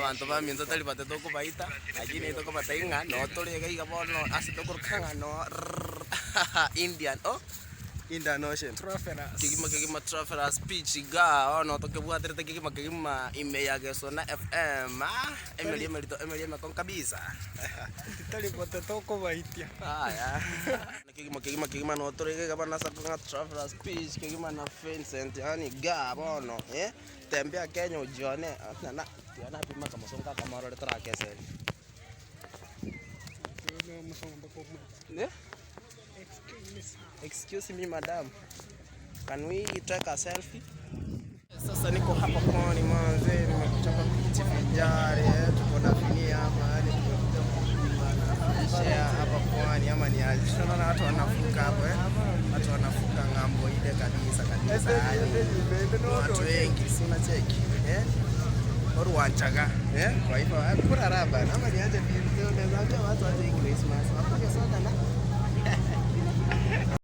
abantu baminza tali batatu kubaita lakini ito kama tainga no tole gaiga bono asito kurkanga no Indian Indian Ocean kigima travelers speech ga ono to kebwatere kigima ime ya gesona FM emelie kon kabisa tali batatu kubaitia haya kigima no tole gaiga bana sakunga travelers speech kigima na Vincent yani ga bono tembea Kenya ujione na yana pima kama songa kama rode tra kese excuse me madam, can we take a selfie? Sasa niko hapa pwani manze, nimekutoka kujivinjari tuko na dunia mahali tumekuja hapa pwani ama ni aje? Tunaona watu wanafuka hapo watu wanafuka ngambo ile kabisa. Watu wengi si unacheki Oru wanchaga kwa hivyo kuna raba ama niaje video